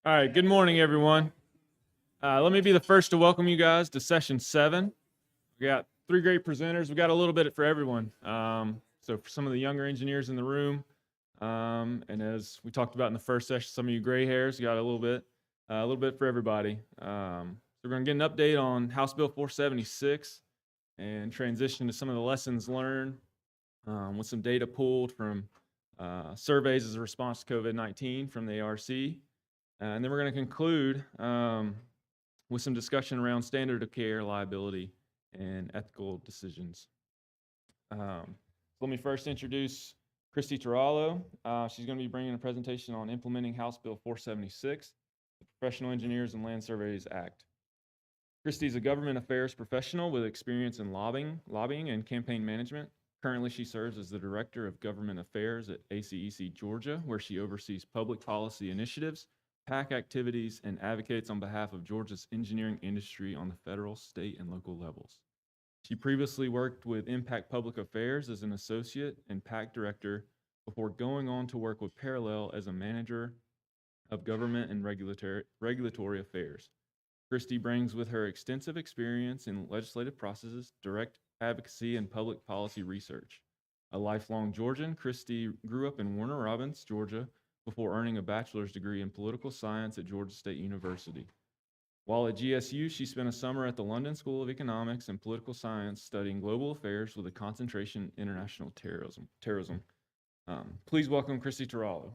All right, good morning, everyone. Let me be the first to welcome you guys to session 7. We got 3 great presenters. We got a little bit for everyone. So for some of the younger engineers in the room, and as we talked about in the first session, some of you gray hairs, you got a little bit for everybody. So we're going to get an update on House Bill 476 and transition to some of the lessons learned with some data pulled from surveys as a response to COVID-19 from the ARC. And then we're going to conclude with some discussion around standard of care, liability, and ethical decisions. So let me first introduce Christy Tarallo. She's going to be bringing a presentation on implementing House Bill 476, the Professional Engineers and Land Surveys Act. Christy is a government affairs professional with experience in lobbying and campaign management. Currently, she serves as the Director of Government Affairs at ACEC Georgia, where she oversees public policy initiatives, PAC activities, and advocates on behalf of Georgia's engineering industry on the federal, state, and local levels. She previously worked with Impact Public Affairs as an associate and PAC director before going on to work with Parallel as a manager of government and regulatory affairs. Christy brings with her extensive experience in legislative processes, direct advocacy, and public policy research. A lifelong Georgian, Christy grew up in Warner Robins, Georgia, before earning a bachelor's degree in political science at Georgia State University. While at GSU, she spent a summer at the London School of Economics and Political Science studying global affairs with a concentration in international terrorism. Please welcome Christy Tarallo.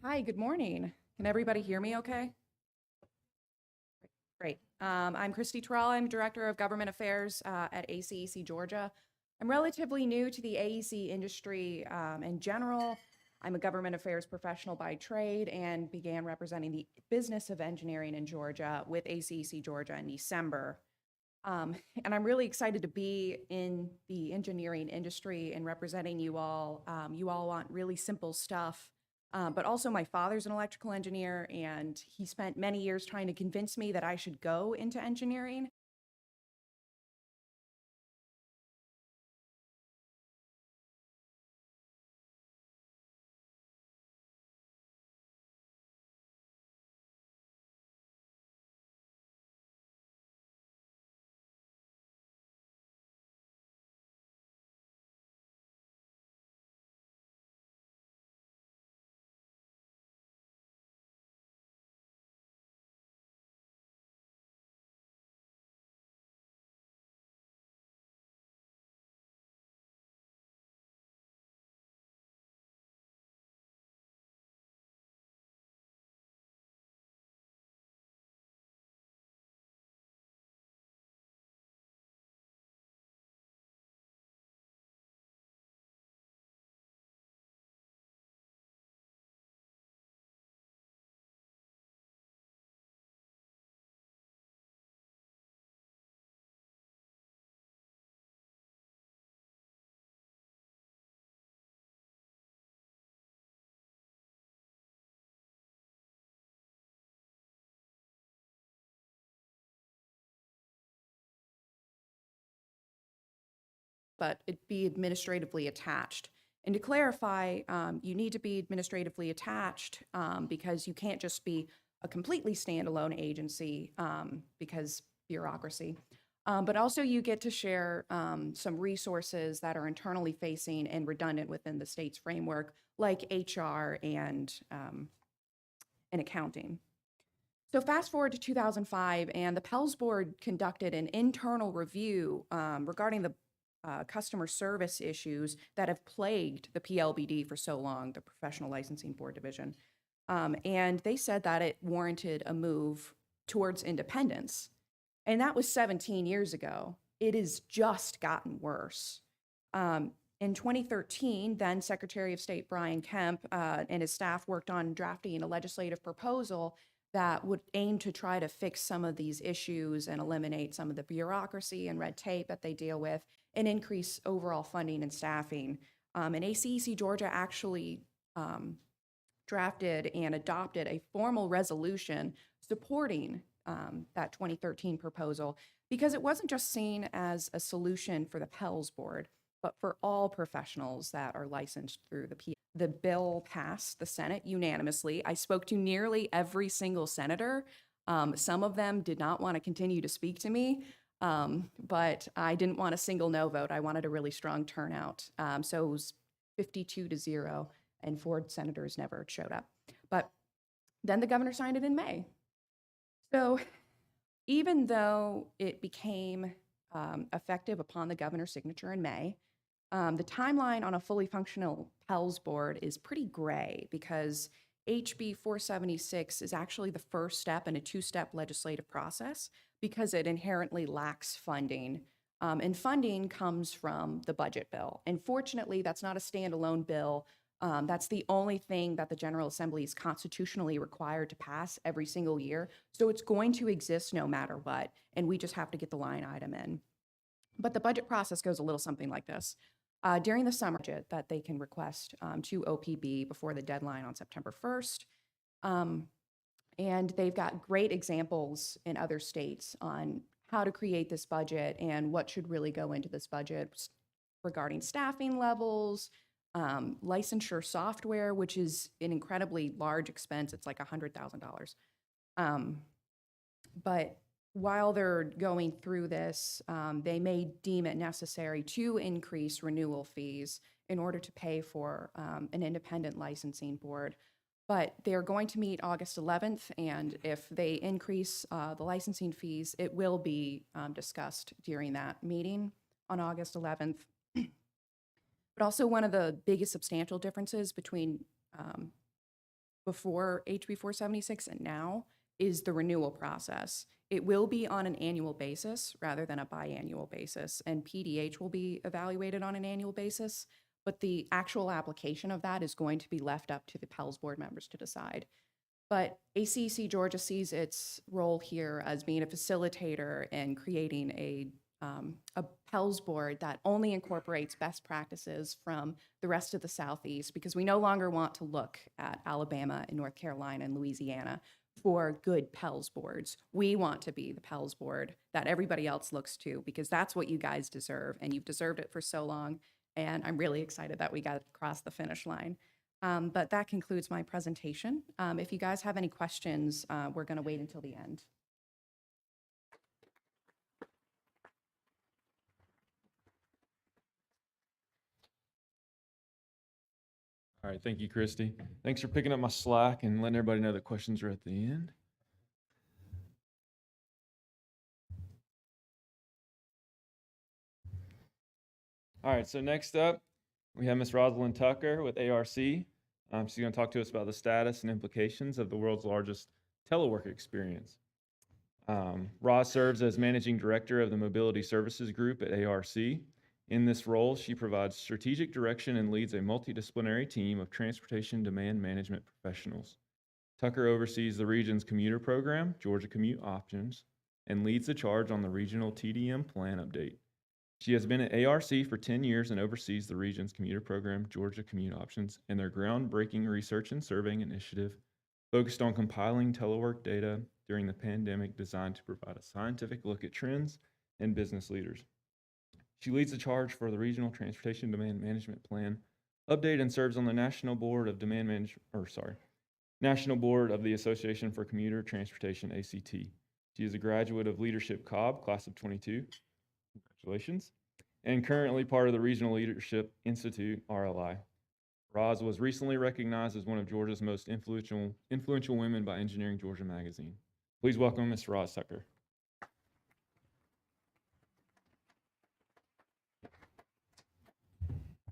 Hi, good morning. Can everybody hear me okay? Great. I'm Christy Tarallo. I'm Director of Government Affairs at ACEC Georgia. I'm relatively new to the AEC industry in general. I'm a government affairs professional by trade and began representing the business of engineering in Georgia with ACEC Georgia in December. And I'm really excited to be in the engineering industry and representing you all. You all want really simple stuff. But also my father's an electrical engineer, and he spent many years trying to convince me that I should go into engineering. But it be administratively attached. And to clarify, you need to be administratively attached because you can't just be a completely standalone agency because bureaucracy. But also you get to share some resources that are internally facing and redundant within the state's framework, like HR and accounting. So fast forward to 2005, and the Pels Board conducted an internal review regarding the customer service issues that have plagued the PLBD for so long, the Professional Licensing Board Division. And they said that it warranted a move towards independence. And that was 17 years ago. It has just gotten worse. In 2013, then Secretary of State Brian Kemp and his staff worked on drafting a legislative proposal that would aim to try to fix some of these issues and eliminate some of the bureaucracy and red tape that they deal with and increase overall funding and staffing. And ACEC Georgia actually drafted and adopted a formal resolution supporting that 2013 proposal, because it wasn't just seen as a solution for the Pels Board, but for all professionals that are licensed through the P. The bill passed the Senate unanimously. I spoke to nearly every single senator. Some of them did not want to continue to speak to me, but I didn't want a single no vote. I wanted a really strong turnout. So it was 52-0, and 4 senators never showed up. But then the governor signed it in May. So even though it became effective upon the governor's signature in May, the timeline on a fully functional Pels Board is pretty gray because HB 476 is actually the first step in a 2-step legislative process because it inherently lacks funding. And funding comes from the budget bill. And fortunately, that's not a standalone bill. That's the only thing that the General Assembly is constitutionally required to pass every single year. So it's going to exist no matter what, and we just have to get the line item in. But the budget process goes a little something like this. During the summer budget that they can request to OPB before the deadline on September 1st. And they've got great examples in other states on how to create this budget and what should really go into this budget regarding staffing levels, licensure software, which is an incredibly large expense. It's like $100,000. But while they're going through this, they may deem it necessary to increase renewal fees in order to pay for an independent licensing board. But they're going to meet August 11th, and if they increase the licensing fees, it will be discussed during that meeting on August 11th. But also one of the biggest substantial differences between before HB 476 and now is the renewal process. It will be on an annual basis rather than a biannual basis, and PDH will be evaluated on an annual basis, but the actual application of that is going to be left up to the Pels Board members to decide. But ACEC Georgia sees its role here as being a facilitator and creating a Pels Board that only incorporates best practices from the rest of the Southeast, because we no longer want to look at Alabama and North Carolina and Louisiana for good Pels Boards. We want to be the Pels Board that everybody else looks to, because that's what you guys deserve, and you've deserved it for so long, and I'm really excited that we got across the finish line. But that concludes my presentation. If you guys have any questions, we're going to wait until the end. All right, thank you, Christy. Thanks for picking up my slack and letting everybody know that questions are at the end. All right, so next up, we have Ms. Roz Tucker with ARC. She's going to talk to us about the status and implications of the world's largest telework experience. Roz serves as Managing Director of the Mobility Services Group at ARC. In this role, she provides strategic direction and leads a multidisciplinary team of transportation demand management professionals. Tucker oversees the region's commuter program, Georgia Commute Options, and leads the charge on the regional TDM plan update. She has been at ARC for 10 years and oversees the region's commuter program, Georgia Commute Options, and their groundbreaking research and surveying initiative focused on compiling telework data during the pandemic designed to provide a scientific look at trends and business leaders. She leads the charge for the Regional Transportation Demand Management Plan update and serves on the National Board of National Board of the Association for Commuter Transportation, ACT. She is a graduate of Leadership Cobb, class of 22. Congratulations. And currently part of the Regional Leadership Institute, RLI. Roz was recently recognized as one of Georgia's most influential women by Engineering Georgia magazine. Please welcome Ms. Roz Tucker.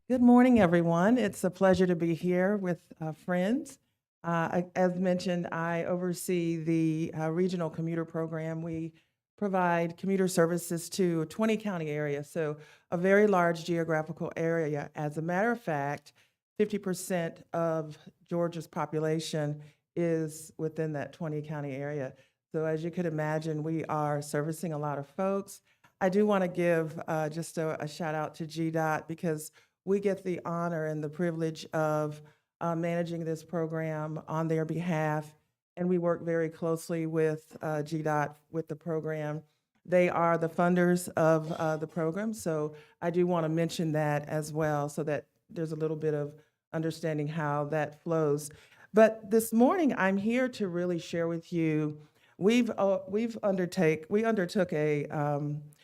Good morning, everyone. It's a pleasure to be here with friends. As mentioned, I oversee the regional commuter program. We provide commuter services to a 20-county area, so a very large geographical area. As a matter of fact, 50% of Georgia's population is within that 20-county area. So as you could imagine, we are servicing a lot of folks. I do want to give just a shout out to GDOT, because we get the honor and the privilege of managing this program on their behalf. and we work very closely with GDOT with the program. They are the funders of the program, so I do want to mention that as well, so that there's a little bit of understanding how that flows. But this morning, I'm here to really share with you, we undertook a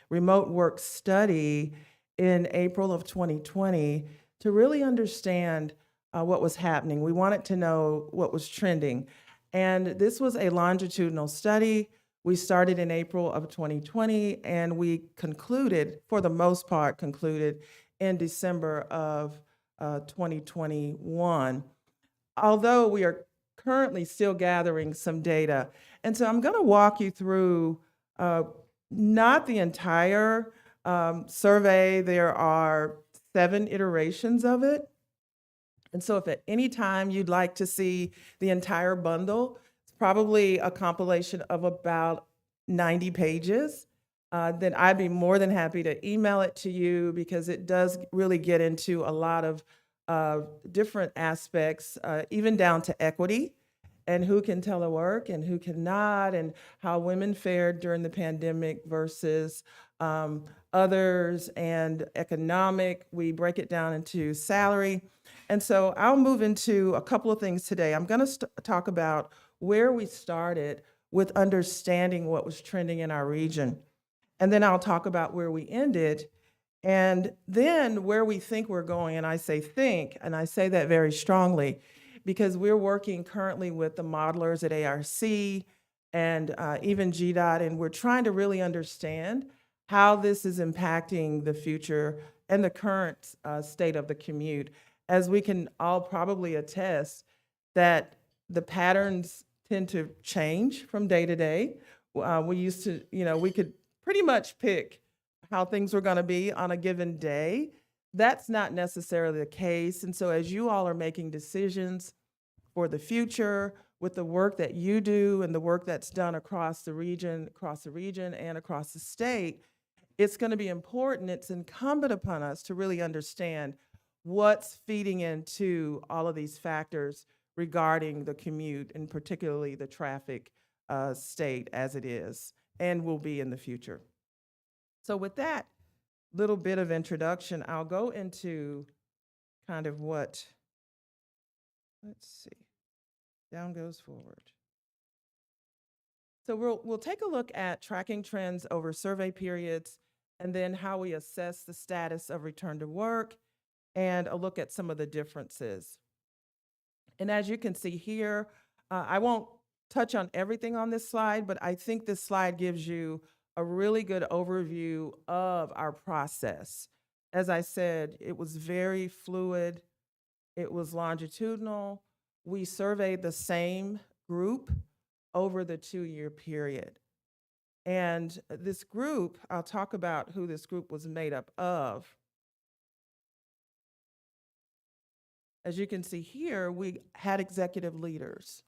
remote work study in April of 2020 to really understand what was happening. We wanted to know what was trending. And this was a longitudinal study. We started in April of 2020, and we concluded, for the most part, concluded in December of 2021, although we are currently still gathering some data. And so I'm going to walk you through not the entire survey. There are 7 iterations of it. And so if at any time you'd like to see the entire bundle, it's probably a compilation of about 90 pages, then I'd be more than happy to email it to you, because it does really get into a lot of different aspects, even down to equity and who can telework and who cannot, and how women fared during the pandemic versus others, and economic. We break it down into salary. And so I'll move into a couple of things today. I'm going to talk about where we started with understanding what was trending in our region. And then I'll talk about where we ended, and then where we think we're going. And I say think, and I say that very strongly, because we're working currently with the modelers at ARC and even GDOT, and we're trying to really understand how this is impacting the future and the current state of the commute. As we can all probably attest that the patterns tend to change from day to day. We used to, we could pretty much pick how things were going to be on a given day. That's not necessarily the case. And so as you all are making decisions for the future with the work that you do and the work that's done across the region and across the state, it's going to be important. It's incumbent upon us to really understand what's feeding into all of these factors regarding the commute, and particularly the traffic state as it is and will be in the future. So with that little bit of introduction, I'll go into kind of what, let's see, down goes forward. So we'll take a look at tracking trends over survey periods, and then how we assess the status of return to work, and a look at some of the differences. And as you can see here, I won't touch on everything on this slide, but I think this slide gives you a really good overview of our process. As I said, it was very fluid. It was longitudinal. We surveyed the same group over the 2-year period. And this group, I'll talk about who this group was made up of. As you can see here, we had executive leaders.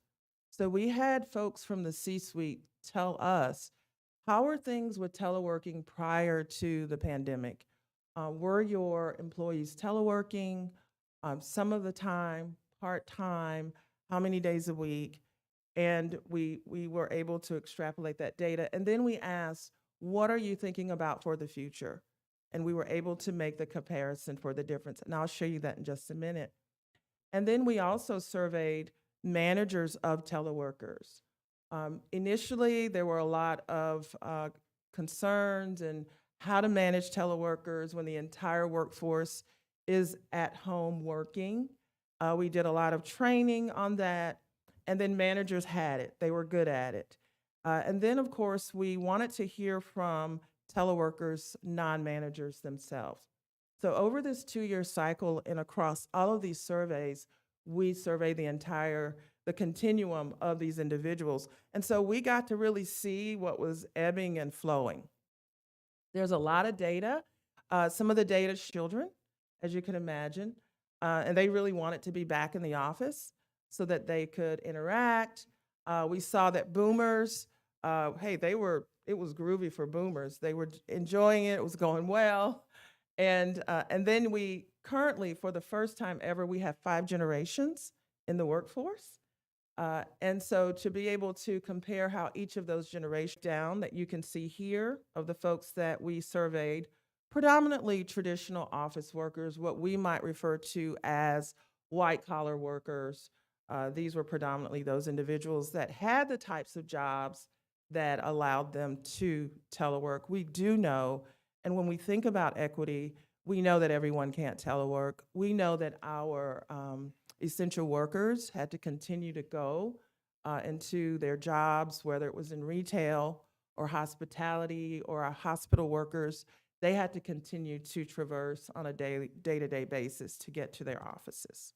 So we had folks from the C-suite tell us, how are things with teleworking prior to the pandemic? Were your employees teleworking some of the time, part-time, how many days a week? And we were able to extrapolate that data. And then we asked, what are you thinking about for the future? And we were able to make the comparison for the difference. And I'll show you that in just a minute. And then we also surveyed managers of teleworkers. Initially, there were a lot of concerns and how to manage teleworkers when the entire workforce is at home working. We did a lot of training on that, and then managers had it. They were good at it. And then, of course, we wanted to hear from teleworkers, non-managers themselves. So over this 2-year cycle and across all of these surveys, we surveyed the continuum of these individuals. And so we got to really see what was ebbing and flowing. There's a lot of data. Some of the data is children, as you can imagine, and they really wanted to be back in the office so that they could interact. We saw that boomers, it was groovy for boomers. They were enjoying it. It was going well. And then we currently, for the first time ever, we have 5 generations in the workforce. And so to be able to compare how each of those generations down that you can see here of the folks that we surveyed, predominantly traditional office workers, what we might refer to as white collar workers. These were predominantly those individuals that had the types of jobs that allowed them to telework. We do know, and when we think about equity, we know that everyone can't telework. We know that our essential workers had to continue to go into their jobs, whether it was in retail or hospitality or our hospital workers. They had to continue to traverse on a day-to-day basis to get to their offices.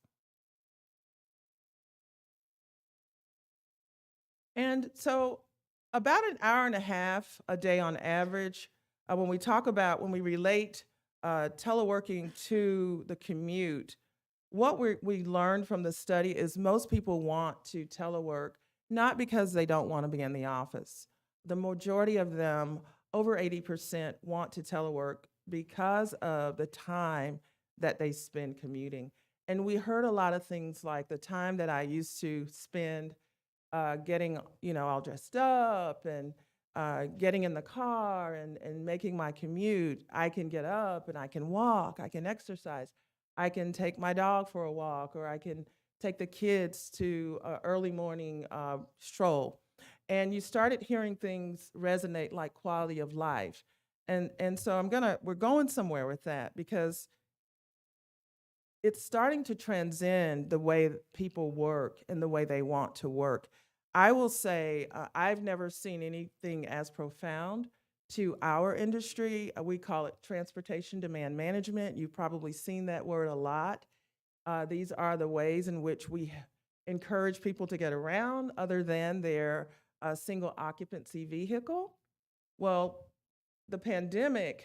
And so about an hour and a half a day on average, when we relate teleworking to the commute, what we learned from the study is most people want to telework, not because they don't want to be in the office. The majority of them, over 80%, want to telework because of the time that they spend commuting. And we heard a lot of things like the time that I used to spend getting, all dressed up and getting in the car and making my commute. I can get up and I can walk, I can exercise. I can take my dog for a walk, or I can take the kids to an early morning stroll. And you started hearing things resonate like quality of life. And so we're going somewhere with that because it's starting to transcend the way that people work and the way they want to work. I will say I've never seen anything as profound to our industry. We call it transportation demand management. You've probably seen that word a lot. These are the ways in which we encourage people to get around other than their single occupancy vehicle. Well, the pandemic,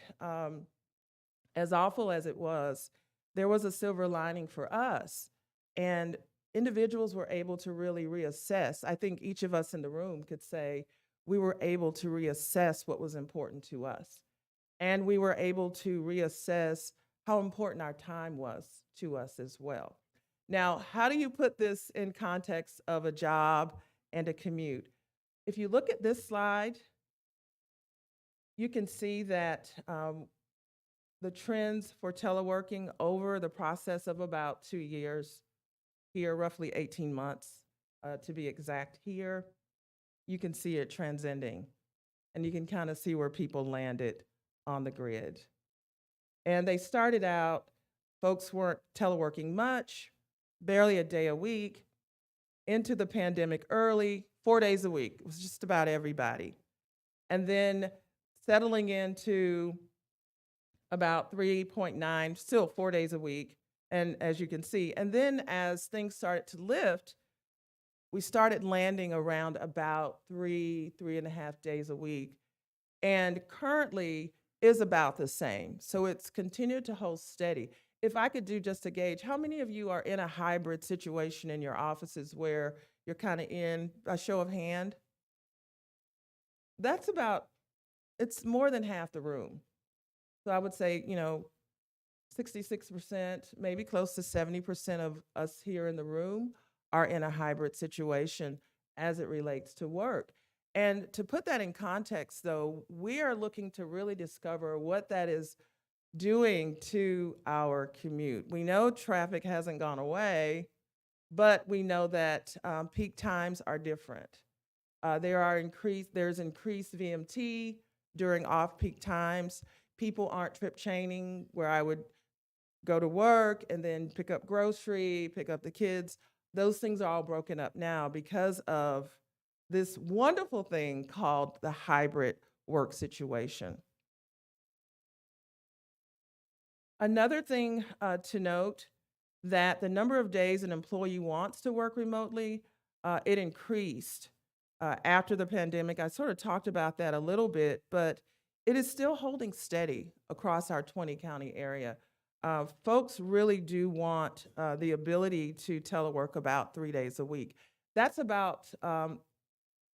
as awful as it was, there was a silver lining for us. And individuals were able to really reassess. I think each of us in the room could say we were able to reassess what was important to us. And we were able to reassess how important our time was to us as well. Now, how do you put this in context of a job and a commute? If you look at this slide, you can see that the trends for teleworking over the process of about 2 years, here roughly 18 months to be exact here, you can see it transcending. And you can kind of see where people landed on the grid. And they started out, folks weren't teleworking much, barely a day a week. Into the pandemic early, 4 days a week. It was just about everybody. And then settling into about 3.9, still 4 days a week. And as you can see, and then as things started to lift, we started landing around about 3.5 days a week. And currently is about the same. So it's continued to hold steady. If I could do just a gauge, how many of you are in a hybrid situation in your offices where you're kind of in a show of hand? That's it's more than half the room. So I would say, 66%, maybe close to 70% of us here in the room are in a hybrid situation as it relates to work. And to put that in context, though, we are looking to really discover what that is doing to our commute. We know traffic hasn't gone away, but we know that peak times are different. There's increased VMT during off-peak times. People aren't trip chaining where I would go to work and then pick up grocery, pick up the kids. Those things are all broken up now because of this wonderful thing called the hybrid work situation. Another thing to note, that the number of days an employee wants to work remotely, it increased after the pandemic. I sort of talked about that a little bit, but it is still holding steady across our 20-county area. Folks really do want the ability to telework about 3 days a week. That's about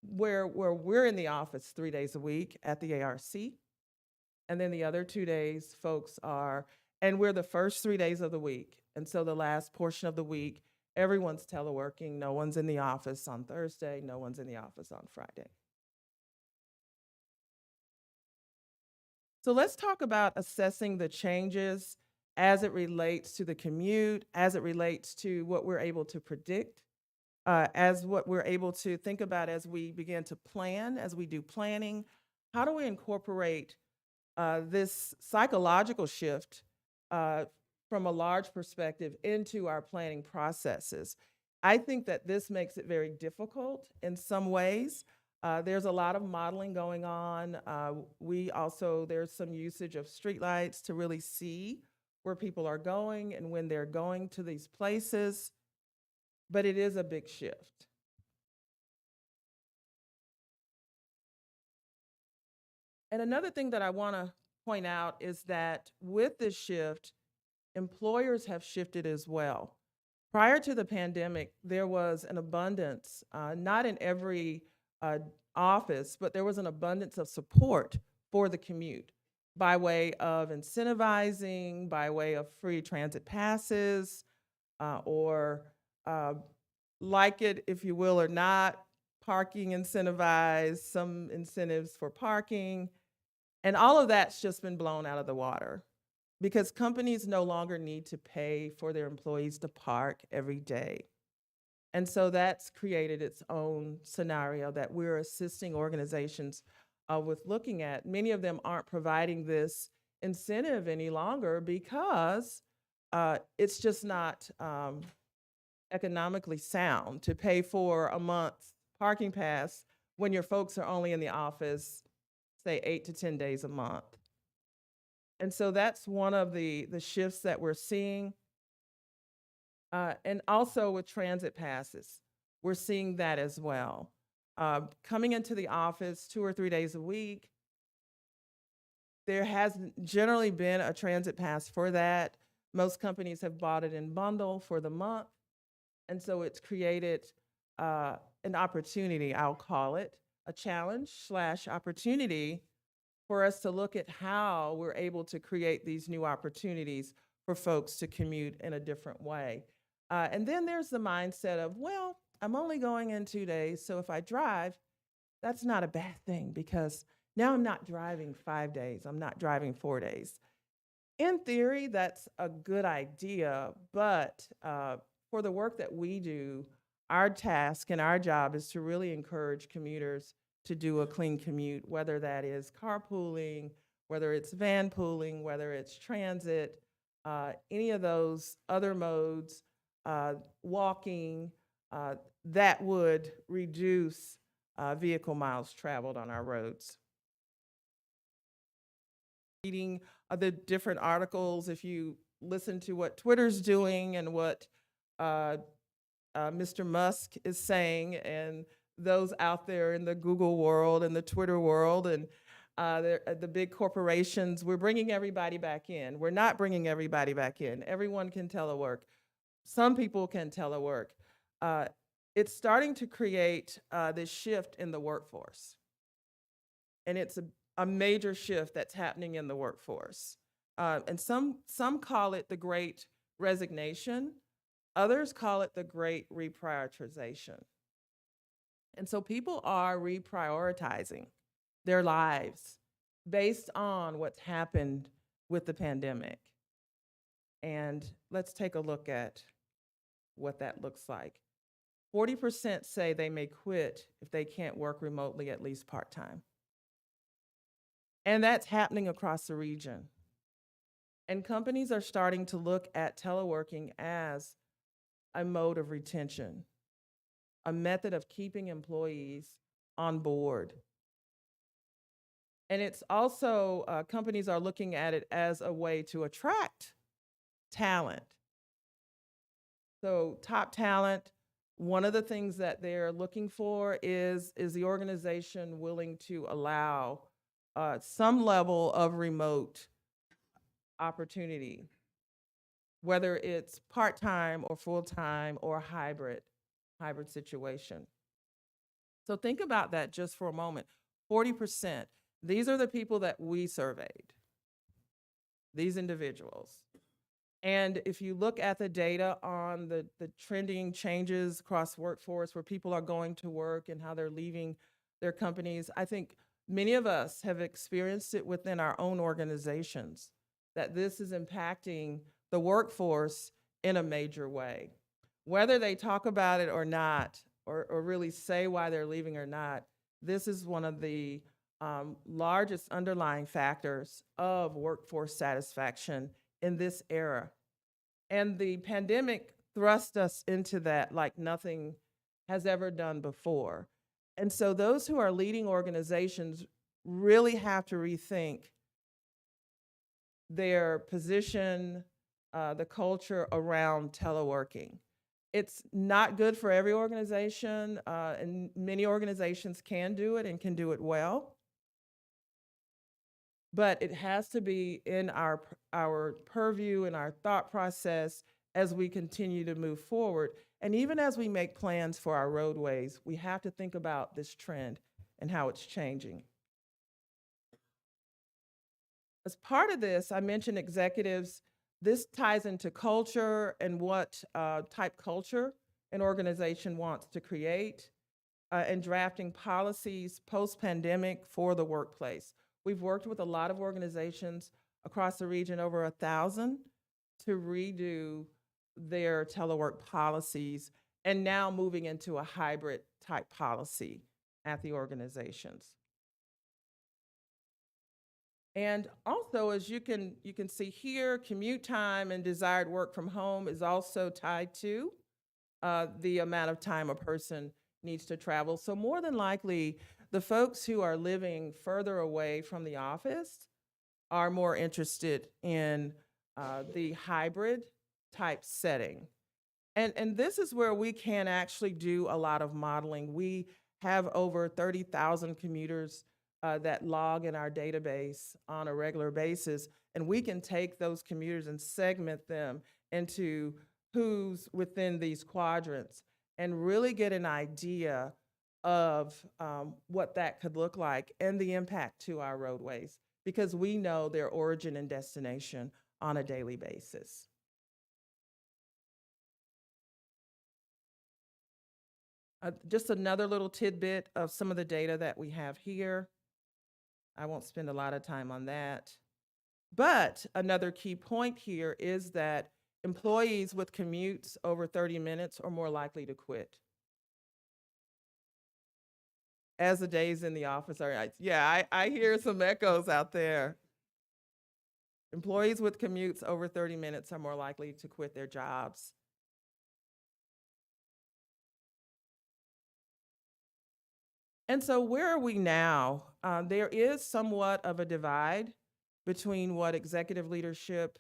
where we're in the office 3 days a week at the ARC. And then the other 2 days, folks are, and we're the first 3 days of the week. And so the last portion of the week, everyone's teleworking. No one's in the office on Thursday. No one's in the office on Friday. So let's talk about assessing the changes as it relates to the commute, as it relates to what we're able to predict, as what we're able to think about as we begin to plan, as we do planning. How do we incorporate this psychological shift from a large perspective into our planning processes? I think that this makes it very difficult in some ways. There's a lot of modeling going on. There's some usage of streetlights to really see where people are going and when they're going to these places, but it is a big shift. And another thing that I want to point out is that with this shift, employers have shifted as well. Prior to the pandemic, there was an abundance, not in every office, but there was an abundance of support for the commute by way of incentivizing, by way of free transit passes, or like it, if you will, or not, parking incentivized, some incentives for parking. And all of that's just been blown out of the water because companies no longer need to pay for their employees to park every day. And so that's created its own scenario that we're assisting organizations with looking at. Many of them aren't providing this incentive any longer because it's just not economically sound to pay for a month's parking pass when your folks are only in the office, say 8 to 10 days a month. And so that's one of the shifts that we're seeing. And also with transit passes, we're seeing that as well. Coming into the office 2 or 3 days a week, there has generally been a transit pass for that. Most companies have bought it in bundle for the month. And so it's created an opportunity, I'll call it, a challenge/opportunity for us to look at how we're able to create these new opportunities for folks to commute in a different way. And then there's the mindset of, well, I'm only going in 2 days, so if I drive, that's not a bad thing because now I'm not driving 5 days, I'm not driving 4 days. In theory, that's a good idea, but for the work that we do, our task and our job is to really encourage commuters to do a clean commute, whether that is carpooling, whether it's van pooling, whether it's transit, any of those other modes, walking, that would reduce vehicle miles traveled on our roads. Reading the different articles, if you listen to what Twitter's doing and what Mr. Musk is saying, and those out there in the Google world and the Twitter world and the big corporations, we're bringing everybody back in. We're not bringing everybody back in. Everyone can telework. Some people can telework. It's starting to create this shift in the workforce. And it's a major shift that's happening in the workforce. And some call it the Great Resignation. Others call it the Great Reprioritization. And so people are reprioritizing their lives based on what's happened with the pandemic. And let's take a look at what that looks like. 40% say they may quit if they can't work remotely at least part-time. And that's happening across the region. And companies are starting to look at teleworking as a mode of retention, a method of keeping employees on board. And it's also, companies are looking at it as a way to attract talent. So top talent, one of the things that they're looking for is the organization willing to allow some level of remote opportunity, whether it's part-time or full-time or hybrid situation. So think about that just for a moment. 40%, these are the people that we surveyed, these individuals. And if you look at the data on the trending changes across workforce, where people are going to work and how they're leaving their companies, I think many of us have experienced it within our own organizations, that this is impacting the workforce in a major way. Whether they talk about it or not, or really say why they're leaving or not, this is one of the largest underlying factors of workforce satisfaction in this era. And the pandemic thrust us into that like nothing has ever done before. And so those who are leading organizations really have to rethink their position, the culture around teleworking. It's not good for every organization, and many organizations can do it and can do it well. But it has to be in our purview and our thought process as we continue to move forward. And even as we make plans for our roadways, we have to think about this trend and how it's changing. As part of this, I mentioned executives. This ties into culture and what type culture an organization wants to create, and drafting policies post-pandemic for the workplace. We've worked with a lot of organizations across the region, over 1,000, to redo their telework policies, and now moving into a hybrid type policy at the organizations. And also, as you can see here, commute time and desired work from home is also tied to the amount of time a person needs to travel. So more than likely, the folks who are living further away from the office are more interested in the hybrid type setting. And this is where we can actually do a lot of modeling. We have over 30,000 commuters that log in our database on a regular basis, and we can take those commuters and segment them into who's within these quadrants and really get an idea of what that could look like and the impact to our roadways, because we know their origin and destination on a daily basis. Just another little tidbit of some of the data that we have here. I won't spend a lot of time on that. But another key point here is that employees with commutes over 30 minutes are more likely to quit. As the days in the office are, yeah, I hear some echoes out there. Employees with commutes over 30 minutes are more likely to quit their jobs. And so where are we now? There is somewhat of a divide between what executive leadership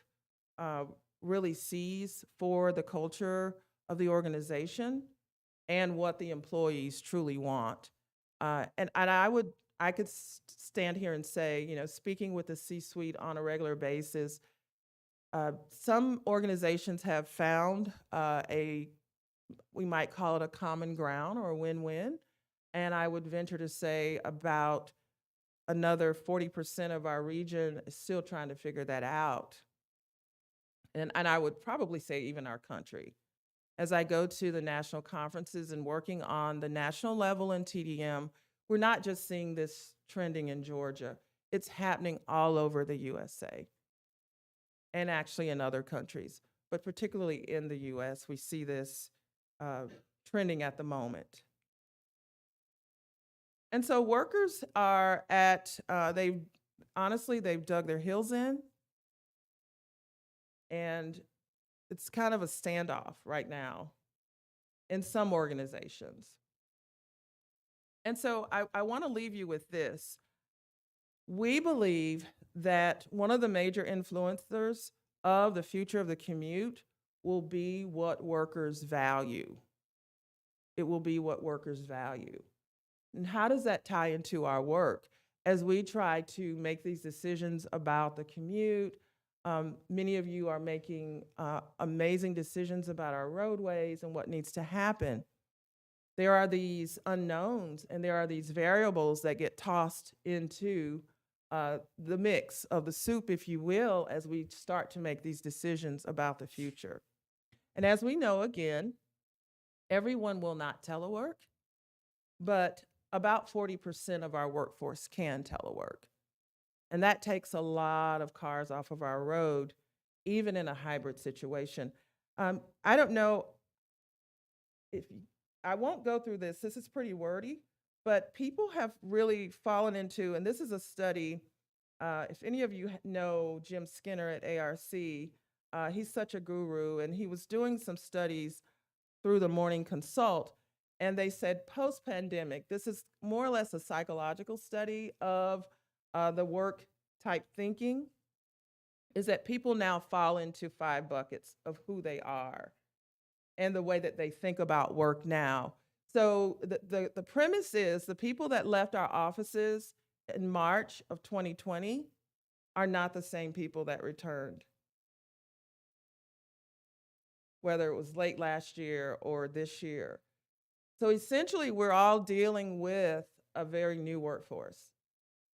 really sees for the culture of the organization and what the employees truly want. And I could stand here and say, speaking with the C-suite on a regular basis, some organizations have found we might call it a common ground or a win-win. And I would venture to say about another 40% of our region is still trying to figure that out. And I would probably say even our country. As I go to the national conferences and working on the national level in TDM, we're not just seeing this trending in Georgia. It's happening all over the USA and actually in other countries. But particularly in the US, we see this trending at the moment. And so workers are they've dug their heels in, and it's kind of a standoff right now in some organizations. And so I want to leave you with this. We believe that one of the major influencers of the future of the commute will be what workers value. It will be what workers value. And how does that tie into our work? As we try to make these decisions about the commute, many of you are making amazing decisions about our roadways and what needs to happen. There are these unknowns and there are these variables that get tossed into the mix of the soup, if you will, as we start to make these decisions about the future. And as we know, again, everyone will not telework, but about 40% of our workforce can telework. And that takes a lot of cars off of our road, even in a hybrid situation. I don't know if I won't go through this. This is pretty wordy, but people have really fallen into, and this is a study. If any of you know Jim Skinner at ARC, he's such a guru, and he was doing some studies through the Morning Consult, and they said post-pandemic, this is more or less a psychological study of the work type thinking, is that people now fall into 5 buckets of who they are and the way that they think about work now. So the premise is the people that left our offices in March of 2020 are not the same people that returned, whether it was late last year or this year. So essentially, we're all dealing with a very new workforce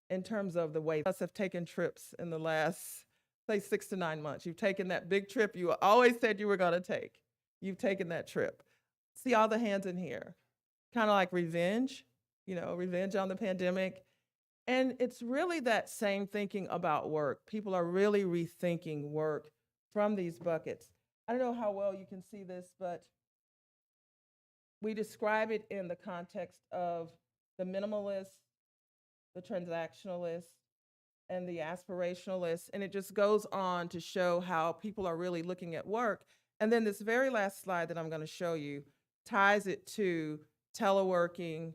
in terms of the way us have taken trips in the last, say, 6 to 9 months. You've taken that big trip you always said you were going to take. You've taken that trip. See all the hands in here. Kind of like revenge, revenge on the pandemic. And it's really that same thinking about work. People are really rethinking work from these buckets. I don't know how well you can see this, but we describe it in the context of the minimalist, the transactionalist, and the aspirationalist. And it just goes on to show how people are really looking at work. And then this very last slide that I'm going to show you ties it to teleworking,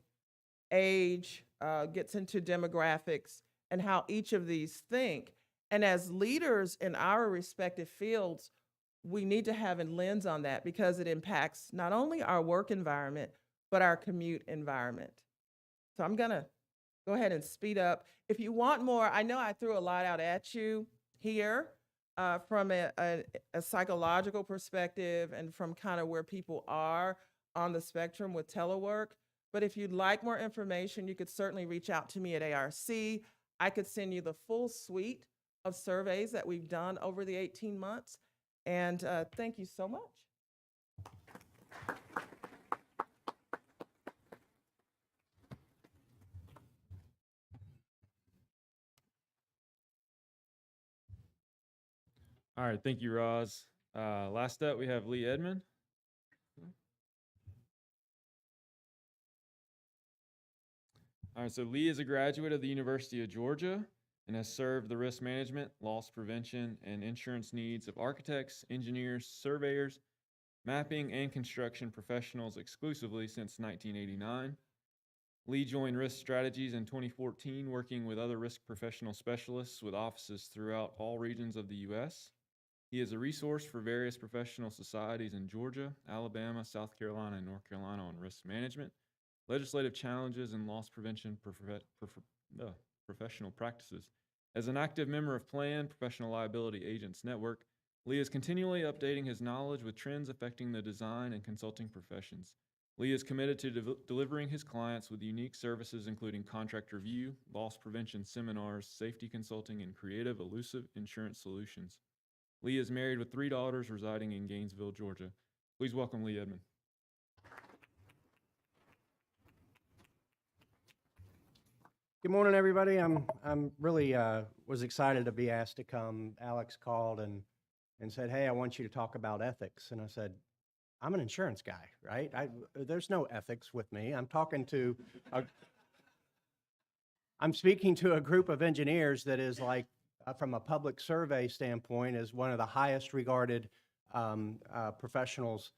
age, gets into demographics, and how each of these think. And as leaders in our respective fields, we need to have a lens on that because it impacts not only our work environment, but our commute environment. So I'm going to go ahead and speed up. If you want more, I know I threw a lot out at you here from a psychological perspective and from kind of where people are on the spectrum with telework. But if you'd like more information, you could certainly reach out to me at ARC. I could send you the full suite of surveys that we've done over the 18 months. And thank you so much. All right, thank you, Roz. Last up, we have Lee Edmond. All right, so Lee is a graduate of the University of Georgia and has served the risk management, loss prevention, and insurance needs of architects, engineers, surveyors, mapping, and construction professionals exclusively since 1989. Lee joined Risk Strategies in 2014, working with other risk professional specialists with offices throughout all regions of the U.S. He is a resource for various professional societies in Georgia, Alabama, South Carolina, and North Carolina on risk management, legislative challenges, and loss prevention professional practices. As an active member of PLAN, Professional Liability Agents Network, Lee is continually updating his knowledge with trends affecting the design and consulting professions. Lee is committed to delivering his clients with unique services including contract review, loss prevention seminars, safety consulting, and creative, elusive insurance solutions. Lee is married with 3 daughters residing in Gainesville, Georgia. Please welcome Lee Edmond. Good morning, everybody. I'm really was excited to be asked to come. Alex called and said, "Hey, I want you to talk about ethics." And I said, "I'm an insurance guy, right? There's no ethics with me. I'm speaking to a group of engineers that is like, from a public survey standpoint, is one of the highest regarded professionals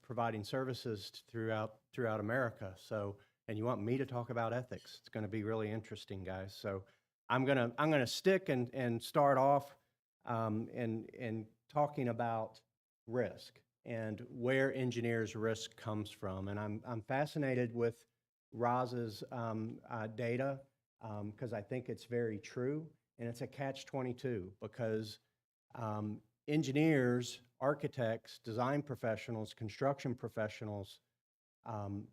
providing services throughout America. So, and you want me to talk about ethics? It's going to be really interesting, guys. So, I'm gonna stick and start off in talking about risk and where engineers' risk comes from. And I'm fascinated with Roz's data because I think it's very true. And it's a catch-22 because engineers, architects, design professionals, construction professionals,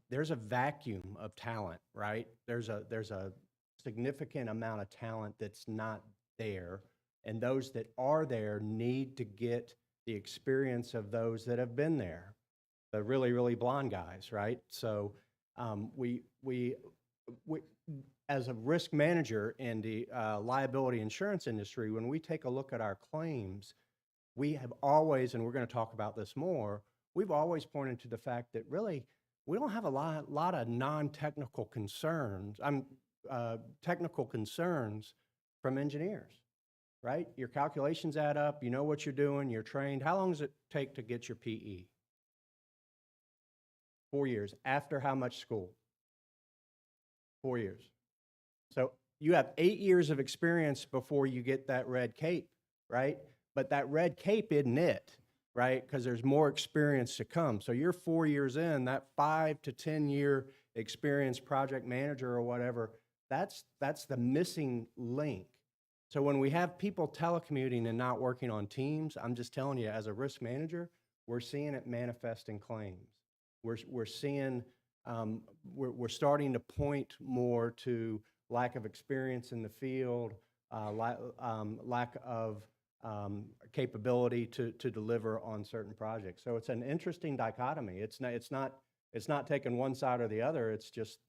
there's a vacuum of talent, right? There's a significant amount of talent that's not there, and those that are there need to get the experience of those that have been there, the really, really blonde guys, right? So we as a risk manager in the liability insurance industry, when we take a look at our claims, we have always, and we're going to talk about this more, we've always pointed to the fact that really we don't have a lot of non-technical concerns, technical concerns from engineers, right? Your calculations add up, you know what you're doing, you're trained. How long does it take to get your PE? 4 years. After how much school? 4 years. So you have 8 years of experience before you get that red cape, right? But that red cape isn't it, right? Because there's more experience to come. So you're 4 years in, that 5 to 10 year experienced project manager or whatever, that's the missing link. So when we have people telecommuting and not working on teams, I'm just telling you, as a risk manager, we're seeing it manifest in claims. We're seeing, we're starting to point more to lack of experience in the field, lack of capability to deliver on certain projects. So it's an interesting dichotomy. It's not taking one side or the other. It's just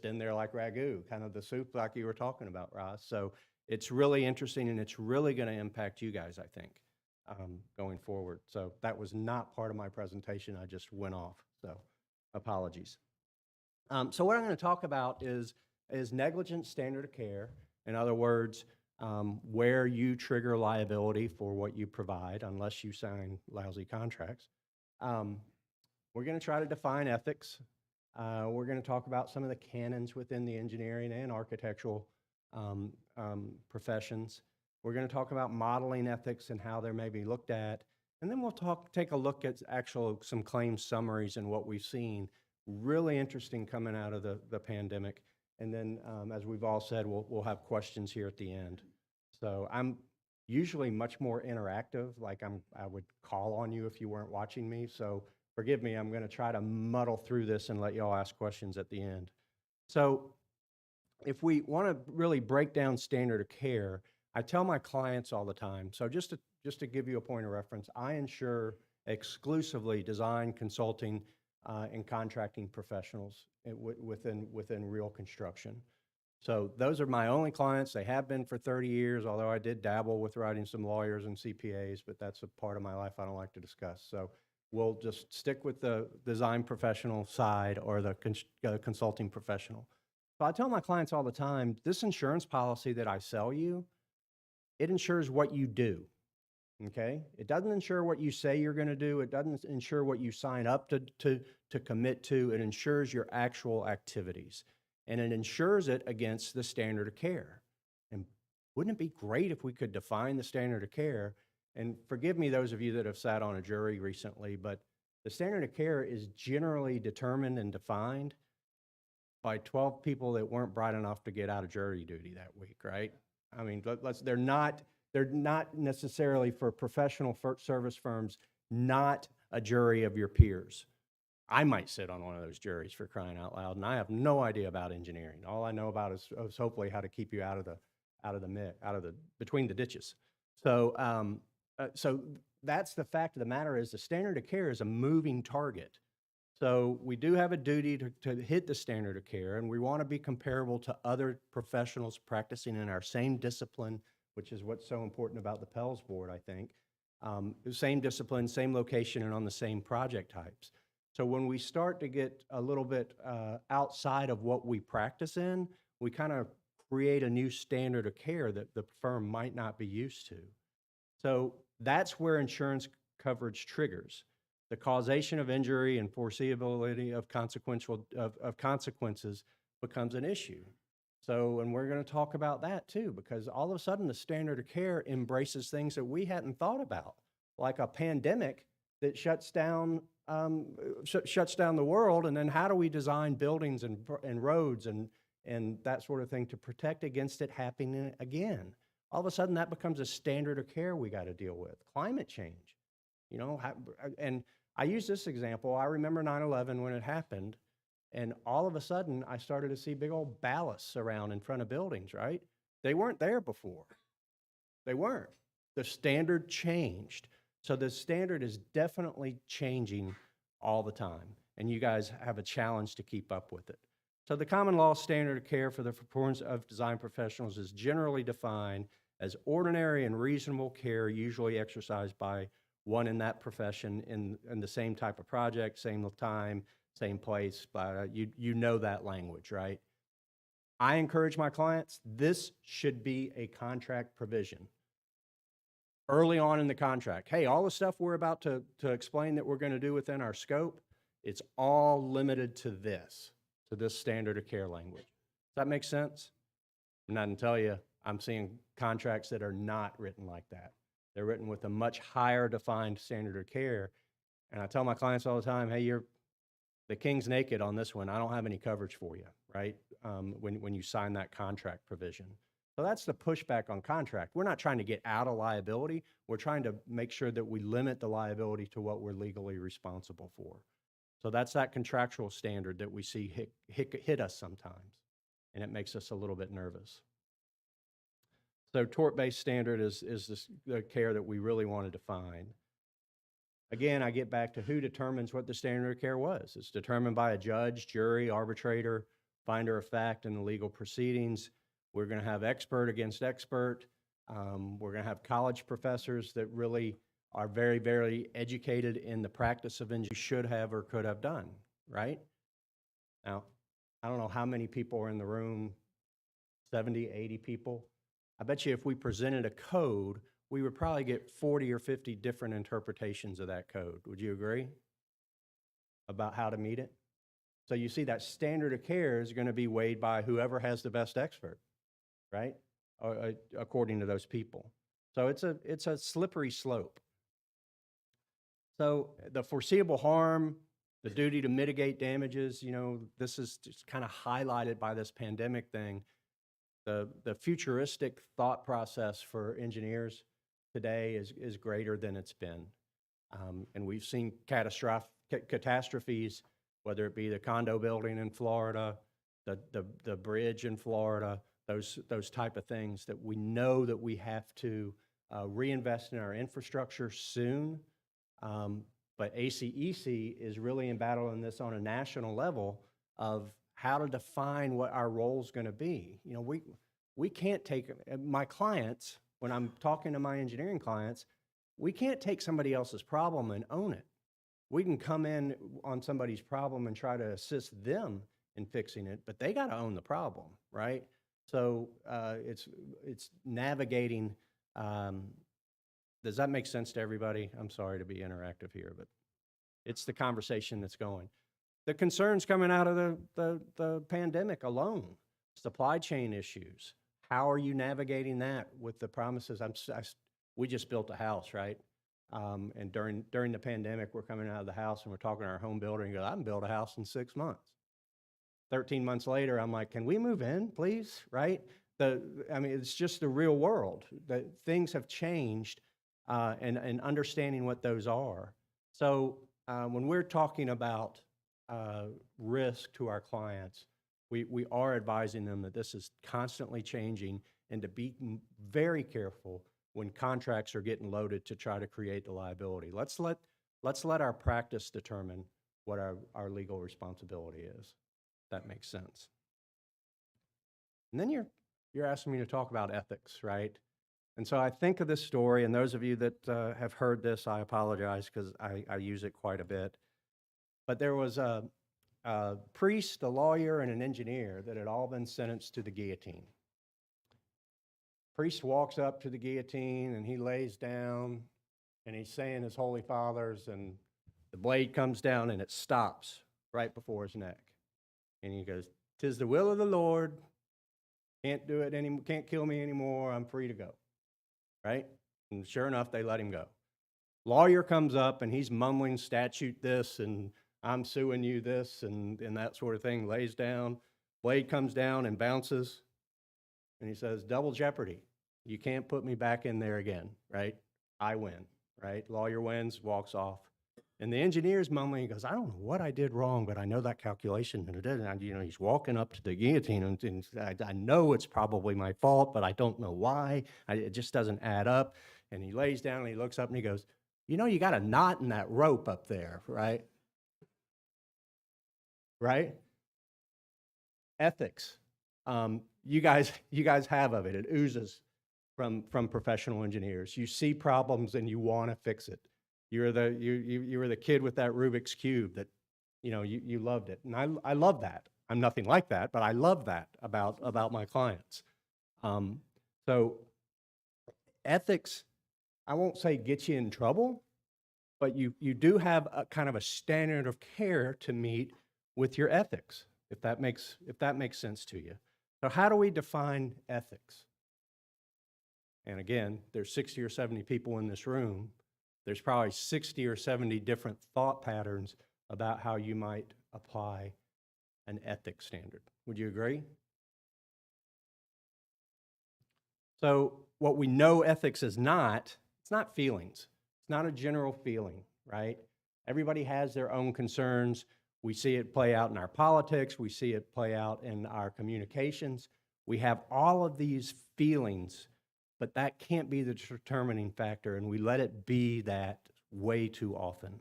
in there like ragu, kind of the soup like you were talking about, Roz. So it's really interesting, and it's really going to impact you guys, I think, going forward. So that was not part of my presentation. I just went off, so apologies. So what I'm going to talk about is negligent standard of care. In other words, where you trigger liability for what you provide unless you sign lousy contracts. We're going to try to define ethics. We're going to talk about some of the canons within the engineering and architectural professions. We're going to talk about modeling ethics and how they may be looked at. And then we'll take a look at some claim summaries and what we've seen. Really interesting coming out of the pandemic. And then, as we've all said, we'll have questions here at the end. So I'm usually much more interactive, like I would call on you if you weren't watching me. So forgive me, I'm going to try to muddle through this and let y'all ask questions at the end. So if we want to really break down standard of care, I tell my clients all the time, so just to give you a point of reference, I insure exclusively design, consulting, and contracting professionals within real construction. So those are my only clients. They have been for 30 years, although I did dabble with writing some lawyers and CPAs, but that's a part of my life I don't like to discuss. So we'll just stick with the design professional side or the consulting professional. So I tell my clients all the time, this insurance policy that I sell you, it insures what you do, okay? It doesn't insure what you say you're gonna do. It doesn't insure what you sign up to commit to. It insures your actual activities. And it insures it against the standard of care. And wouldn't it be great if we could define the standard of care? And forgive me, those of you that have sat on a jury recently, but the standard of care is generally determined and defined by 12 people that weren't bright enough to get out of jury duty that week, right? I mean, they're not necessarily, for professional service firms, not a jury of your peers. I might sit on one of those juries, for crying out loud, and I have no idea about engineering. All I know about is hopefully how to keep you out of between the ditches. So so that's the fact of the matter, is the standard of care is a moving target. So we do have a duty to hit the standard of care, and we want to be comparable to other professionals practicing in our same discipline, which is what's so important about the Pels Board, I think. Same discipline, same location, and on the same project types. So when we start to get a little bit outside of what we practice in, we kind of create a new standard of care that the firm might not be used to. So that's where insurance coverage triggers. The causation of injury and foreseeability of consequences becomes an issue. So, and we're going to talk about that too, because all of a sudden the standard of care embraces things that we hadn't thought about, like a pandemic that shuts down the world, and then how do we design buildings and roads and that sort of thing to protect against it happening again? All of a sudden that becomes a standard of care we got to deal with. Climate change, you know, and I use this example. I remember 9/11 when it happened. And all of a sudden, I started to see big old ballasts around in front of buildings, right? They weren't there before. They weren't. The standard changed. So the standard is definitely changing all the time, and you guys have a challenge to keep up with it. So the common law standard of care for the performance of design professionals is generally defined as ordinary and reasonable care usually exercised by one in that profession in the same type of project, same time, same place, but you know that language, right? I encourage my clients, this should be a contract provision. Early on in the contract, hey, all the stuff we're about to explain that we're going to do within our scope, it's all limited to this standard of care language. Does that make sense? I'm not going to tell you, I'm seeing contracts that are not written like that. They're written with a much higher defined standard of care. And I tell my clients all the time, hey, the king's naked on this one. I don't have any coverage for you, right? When you sign that contract provision. So that's the pushback on contract. We're not trying to get out of liability. We're trying to make sure that we limit the liability to what we're legally responsible for. So that's that contractual standard that we see hit us sometimes, and it makes us a little bit nervous. So tort-based standard is the care that we really want to define. Again, I get back to who determines what the standard of care was. It's determined by a judge, jury, arbitrator, finder of fact in the legal proceedings. We're going to have expert against expert. We're going to have college professors that really are very, very educated in the practice of engineering, should have or could have done, right? Now, I don't know how many people are in the room, 70, 80 people. I bet you if we presented a code, we would probably get 40 or 50 different interpretations of that code. Would you agree? About how to meet it? So you see that standard of care is going to be weighed by whoever has the best expert, right? According to those people. So it's a slippery slope. So the foreseeable harm, the duty to mitigate damages, this is just kind of highlighted by this pandemic thing. The futuristic thought process for engineers today is greater than it's been. And we've seen catastrophes, whether it be the condo building in Florida, the bridge in Florida, those type of things that we know that we have to reinvest in our infrastructure soon. But ACEC is really embattling this on a national level of how to define what our role is going to be. We can't take my clients, when I'm talking to my engineering clients, we can't take somebody else's problem and own it. We can come in on somebody's problem and try to assist them in fixing it, but they got to own the problem, right? So it's navigating. Does that make sense to everybody? I'm sorry to be interactive here, but it's the conversation that's going. The concerns coming out of the pandemic alone, supply chain issues. How are you navigating that with the promises? We just built a house, right? And during the pandemic, we're coming out of the house and we're talking to our home builder and go, I can build a house in 6 months. 13 months later, I'm like, can we move in, please? Right? It's just the real world. That things have changed, and understanding what those are. So when we're talking about risk to our clients, we are advising them that this is constantly changing and to be very careful when contracts are getting loaded to try to create the liability. Let's let our practice determine what our legal responsibility is. That makes sense. And then you're asking me to talk about ethics, right? And so I think of this story, and those of you that have heard this, I apologize because I use it quite a bit. But there was a priest, a lawyer, and an engineer that had all been sentenced to the guillotine. Priest walks up to the guillotine and he lays down and he's saying his Holy Fathers, and the blade comes down and it stops right before his neck. And he goes, "'Tis the will of the Lord. Can't do it anymore. Can't kill me anymore. I'm free to go." Right? And sure enough, they let him go. Lawyer comes up and he's mumbling statute this and I'm suing you this and that sort of thing. Lays down. Blade comes down and bounces. And he says, "Double jeopardy. You can't put me back in there again." Right? I win. Right? Lawyer wins, walks off. And the engineer's mumbling, he goes, I don't know what I did wrong, but I know that calculation, and he's walking up to the guillotine, and I know it's probably my fault, but I don't know why. It just doesn't add up. And he lays down and he looks up and he goes, you got a knot in that rope up there, right? Right? Ethics. You guys have of it. It oozes from professional engineers. You see problems and you want to fix it. You were the kid with that Rubik's Cube that, you loved it. And I love that. I'm nothing like that, but I love that about my clients. So ethics, I won't say get you in trouble, but you do have a kind of a standard of care to meet with your ethics, if that makes sense to you. So how do we define ethics? And again, there's 60 or 70 people in this room. There's probably 60 or 70 different thought patterns about how you might apply an ethics standard. Would you agree? So what we know ethics is not, it's not feelings. It's not a general feeling, right? Everybody has their own concerns. We see it play out in our politics. We see it play out in our communications. We have all of these feelings, but that can't be the determining factor, and we let it be that way too often.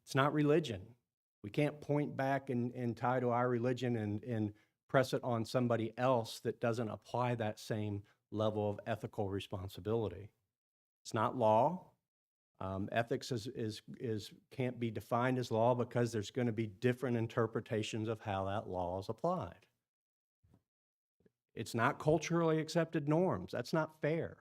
It's not religion. We can't point back and tie to our religion and press it on somebody else that doesn't apply that same level of ethical responsibility. It's not law. Ethics can't be defined as law because there's going to be different interpretations of how that law is applied. It's not culturally accepted norms. That's not fair,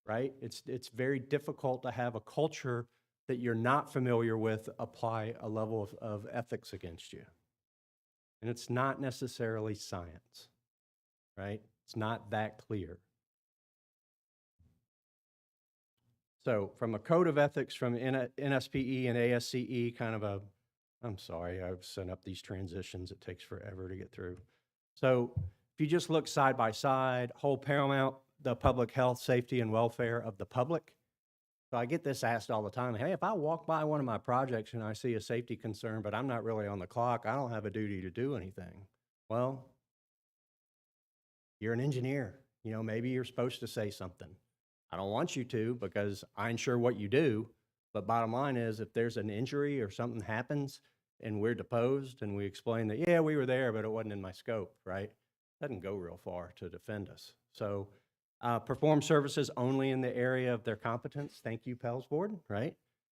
right? It's very difficult to have a culture that you're not familiar with apply a level of ethics against you. And it's not necessarily science, right? It's not that clear. So from a code of ethics from NSPE and ASCE, I'm sorry, I've set up these transitions. It takes forever to get through. So if you just look side by side, hold paramount the public health, safety, and welfare of the public. So I get this asked all the time, hey, if I walk by one of my projects and I see a safety concern, but I'm not really on the clock, I don't have a duty to do anything. Well, you're an engineer. Maybe you're supposed to say something. I don't want you to because I ensure what you do, but bottom line is if there's an injury or something happens and we're deposed and we explain that, yeah, we were there, but it wasn't in my scope, right? Doesn't go real far to defend us. So perform services only in the area of their competence. Thank you, Pels Board, right?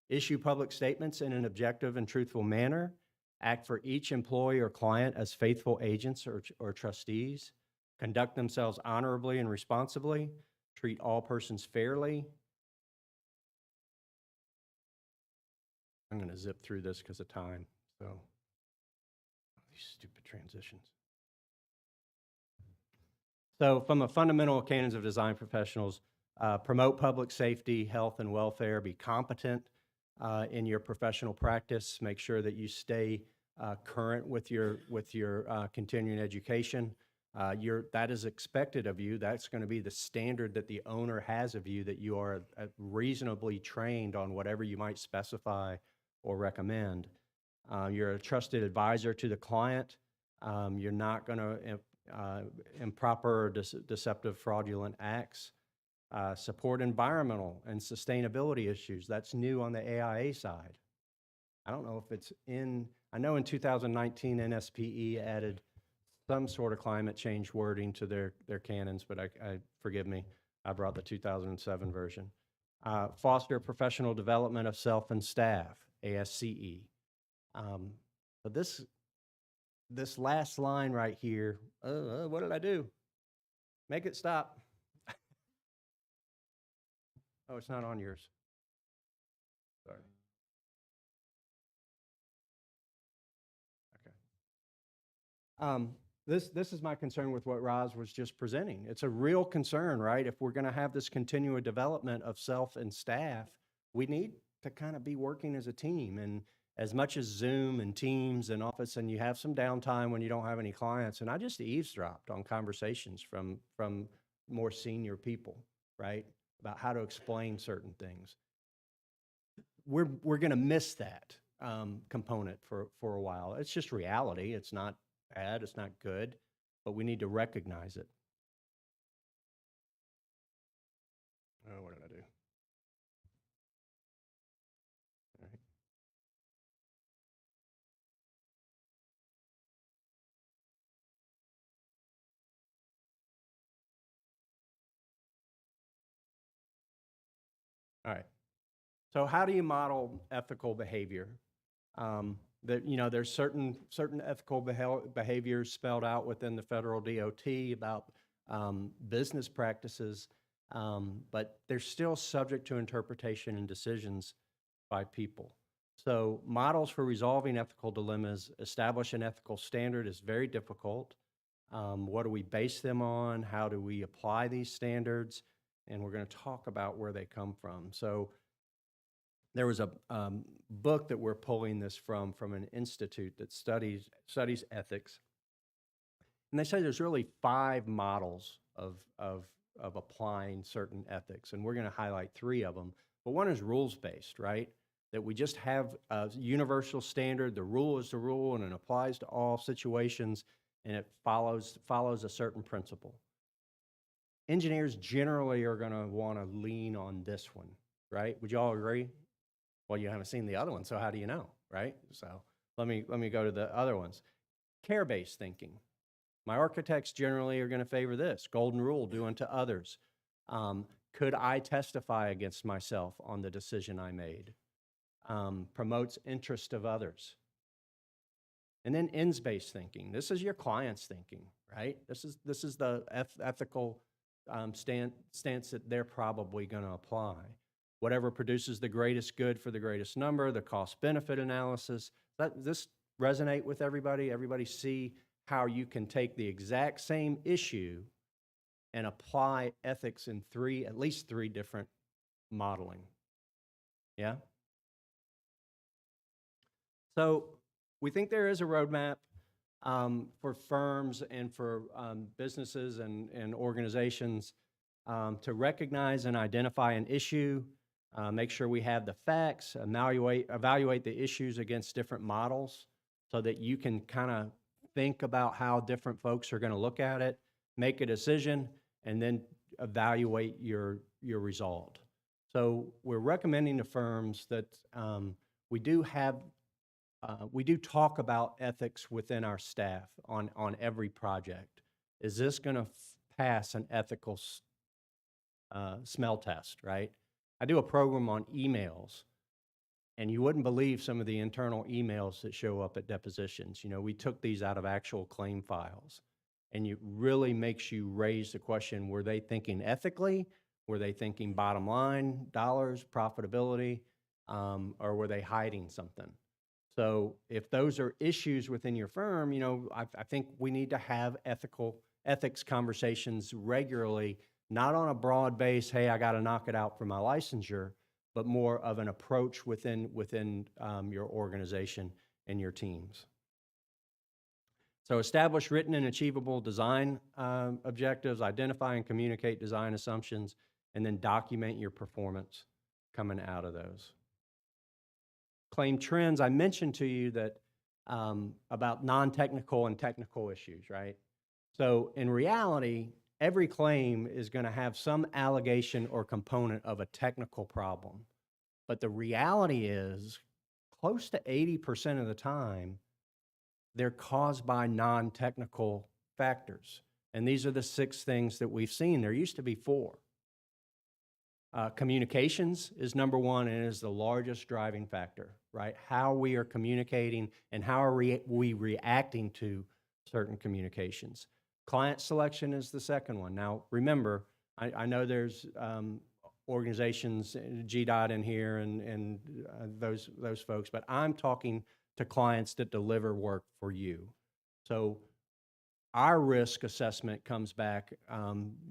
Issue public statements in an objective and truthful manner. Act for each employee or client as faithful agents or trustees. Conduct themselves honorably and responsibly. Treat all persons fairly. I'm going to zip through this because of time. So, these stupid transitions. So, from a fundamental canons of design professionals, promote public safety, health, and welfare. Be competent in your professional practice. Make sure that you stay current with your continuing education. That is expected of you. That's going to be the standard that the owner has of you, that you are reasonably trained on whatever you might specify or recommend. You're a trusted advisor to the client. You're not going to improper or deceptive fraudulent acts. Support environmental and sustainability issues. That's new on the AIA side. I don't know if it's I know in 2019 NSPE added some sort of climate change wording to their canons, but forgive me, I brought the 2007 version. Foster professional development of self and staff, ASCE. But this last line right here, what did I do? Make it stop. Oh, it's not on yours. Sorry. Okay. This is my concern with what Roz was just presenting. It's a real concern, right? If we're going to have this continual development of self and staff, we need to kind of be working as a team. And as much as Zoom and Teams and Office, and you have some downtime when you don't have any clients, and I just eavesdropped on conversations from more senior people, right, about how to explain certain things. we're going to miss that component for a while. It's just reality. It's not bad. It's not good, but we need to recognize it. Oh, what did I do? All right. All right. So how do you model ethical behavior? There's certain ethical behaviors spelled out within the federal DOT about business practices, but they're still subject to interpretation and decisions by people. So models for resolving ethical dilemmas, establish an ethical standard is very difficult. What do we base them on? How do we apply these standards? And we're going to talk about where they come from. So there was a book that we're pulling this from an institute that studies ethics. And they say there's really 5 models of applying certain ethics. And we're going to highlight 3 of them. But one is rules-based, right? That we just have a universal standard. The rule is the rule, and it applies to all situations, and it follows a certain principle. Engineers generally are going to want to lean on this one, right? Would you all agree? Well, you haven't seen the other one, so how do you know, right? So let me go to the other ones. Care-based thinking. My architects generally are going to favor this. Golden rule, do unto others. Could I testify against myself on the decision I made? Promotes interest of others. And then ends-based thinking. This is your client's thinking, right? This is the ethical stance that they're probably going to apply. Whatever produces the greatest good for the greatest number, the cost-benefit analysis. Does this resonate with everybody? Everybody see how you can take the exact same issue and apply ethics in at least three different modeling. Yeah? So we think there is a roadmap for firms and for businesses and organizations to recognize and identify an issue, make sure we have the facts, evaluate the issues against different models so that you can kind of think about how different folks are going to look at it, make a decision, and then evaluate your result. So we're recommending to firms that we do talk about ethics within our staff on every project. Is this going to pass an ethical smell test, right? I do a program on emails, and you wouldn't believe some of the internal emails that show up at depositions. You know, we took these out of actual claim files, and it really makes you raise the question, were they thinking ethically? Were they thinking bottom line, dollars, profitability, or were they hiding something? So if those are issues within your firm, you know, I think we need to have ethics conversations regularly, not on a broad base, hey, I got to knock it out for my licensure, but more of an approach within your organization and your teams. So establish written and achievable design objectives, identify and communicate design assumptions, and then document your performance coming out of those. Claim trends, I mentioned to you that about non-technical and technical issues, right? So in reality, every claim is going to have some allegation or component of a technical problem. But the reality is, close to 80% of the time, they're caused by non-technical factors. And these are the 6 things that we've seen. There used to be 4. Communications is number 1 and is the largest driving factor, right? How we are communicating and how are we reacting to certain communications. Client selection is the second one. Now, remember, I know there's organizations, GDOT in here and those folks, but I'm talking to clients that deliver work for you. So our risk assessment comes back,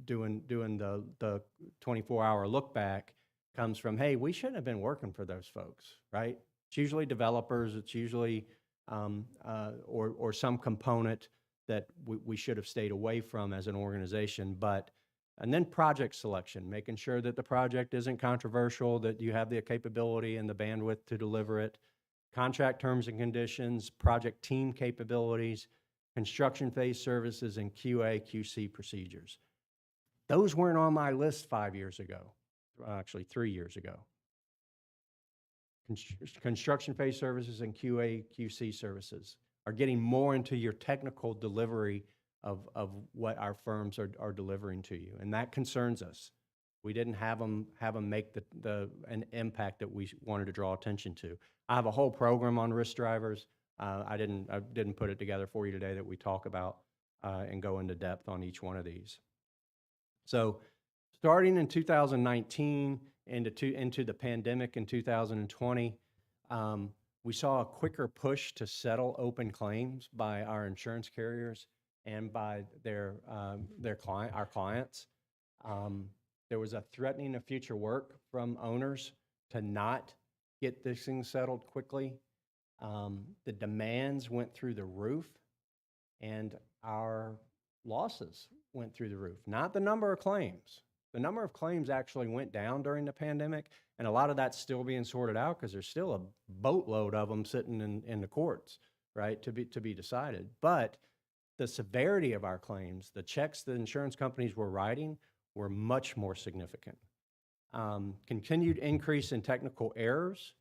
doing the 24-hour look back, comes from, hey, we shouldn't have been working for those folks, right? It's usually developers, it's usually, or some component that we should have stayed away from as an organization, but And then project selection, making sure that the project isn't controversial, that you have the capability and the bandwidth to deliver it. Contract terms and conditions, project team capabilities, construction phase services, and QA, QC procedures. Those weren't on my list 5 years ago, actually 3 years ago. Construction phase services and QA, QC services are getting more into your technical delivery of what our firms are delivering to you, and that concerns us. We didn't have them make an impact that we wanted to draw attention to. I have a whole program on risk drivers. I didn't put it together for you today that we talk about and go into depth on each one of these. So starting in 2019 into the pandemic in 2020, we saw a quicker push to settle open claims by our insurance carriers and by our clients. There was a threatening of future work from owners to not get these things settled quickly. The demands went through the roof, and our losses went through the roof. Not the number of claims. The number of claims actually went down during the pandemic, and a lot of that's still being sorted out because there's still a boatload of them sitting in the courts, right, to be decided. But the severity of our claims, the checks the insurance companies were writing, were much more significant. Continued increase in technical errors.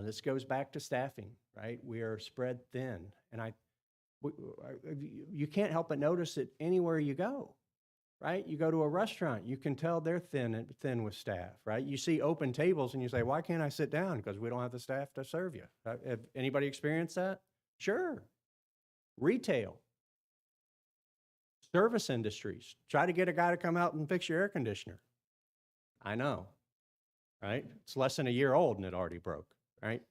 This goes back to staffing, right? We are spread thin, and you can't help but notice it anywhere you go, right? You go to a restaurant, you can tell they're thin with staff, right? You see open tables and you say, why can't I sit down? Because we don't have the staff to serve you. Have anybody experienced that? Sure. Retail. Service industries. Try to get a guy to come out and fix your air conditioner. I know, right? It's less than a year old and it already broke, right?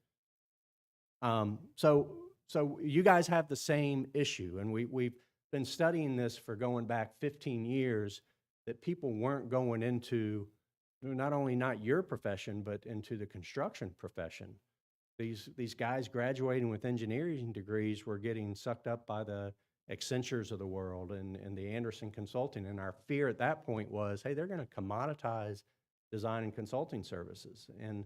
So you guys have the same issue, and we've been studying this for going back 15 years, that people weren't going into not only not your profession, but into the construction profession. These guys graduating with engineering degrees were getting sucked up by the Accentures of the world and the Anderson Consulting, and our fear at that point was, hey, they're going to commoditize design and consulting services. And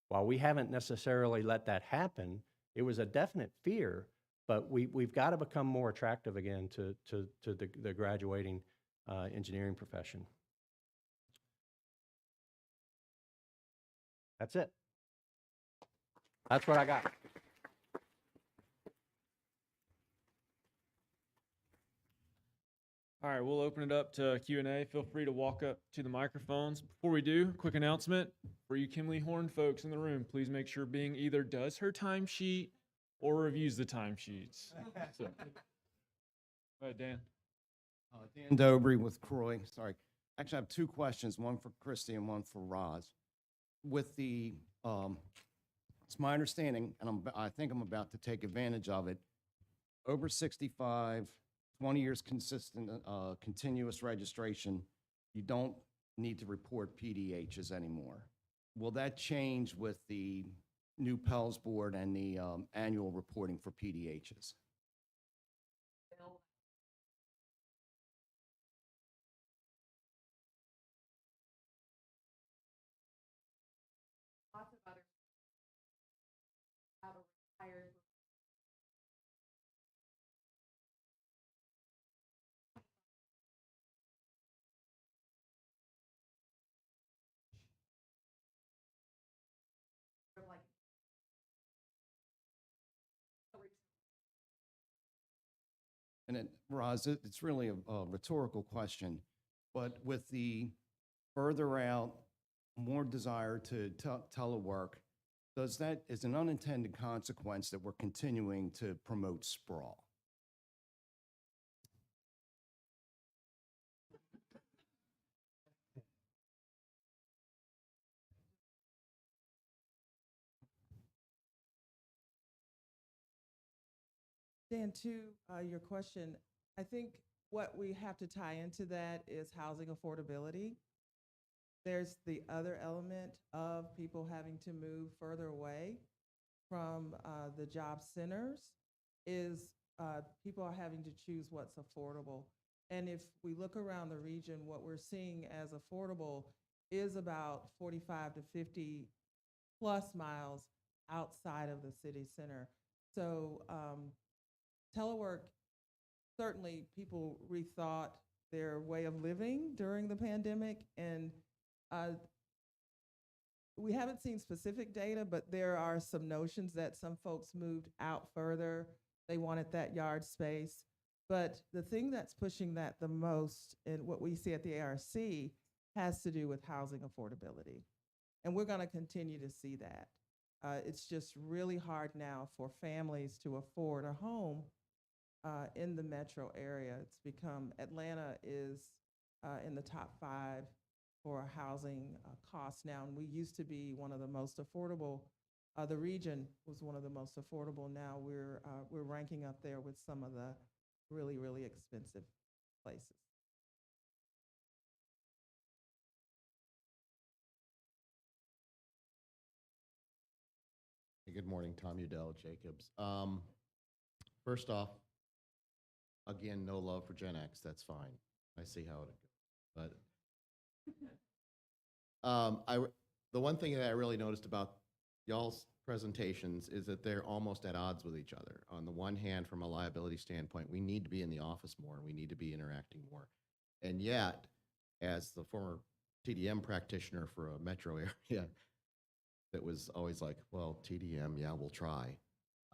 while we haven't necessarily let that happen, it was a definite fear, but we've got to become more attractive again to the graduating engineering profession. That's it. That's what I got. All right, we'll open it up to Q&A. Feel free to walk up to the microphones. Before we do, quick announcement for you Kimley Horn folks in the room. Please make sure Bing either does her timesheet or reviews the timesheets. So, go ahead, Dan. Dan Dobry with Croy. Sorry. Actually, I have two questions, one for Christy and one for Roz. With the, it's my understanding, and I think I'm about to take advantage of it, over 65, 20 years consistent, continuous registration, you don't need to report PDHs anymore. Will that change with the new Pels board and the annual reporting for PDHs? Lots of other have a required like And then, Roz, it's really a rhetorical question, but with the further out, more desire to telework, is an unintended consequence that we're continuing to promote sprawl? Dan, to your question, I think what we have to tie into that is housing affordability. There's the other element of people having to move further away from the job centers, is people are having to choose what's affordable. And if we look around the region, what we're seeing as affordable is about 45 to 50 plus miles outside of the city center. So telework, certainly people rethought their way of living during the pandemic, and we haven't seen specific data, but there are some notions that some folks moved out further. They wanted that yard space. But the thing that's pushing that the most, and what we see at the ARC, has to do with housing affordability. And we're going to continue to see that. It's just really hard now for families to afford a home in the metro area. It's become, Atlanta is in the top 5 for housing costs now, and we used to be one of the most affordable. The region was one of the most affordable. Now we're ranking up there with some of the really, really expensive places. Hey, good morning, Tom Udell, Jacobs. First off, again, no love for Gen X. That's fine. I see how it goes. But the one thing that I really noticed about y'all's presentations is that they're almost at odds with each other. On the one hand, from a liability standpoint, we need to be in the office more. We need to be interacting more. And yet, as the former TDM practitioner for a metro area, that was always like, well, TDM, yeah, we'll try.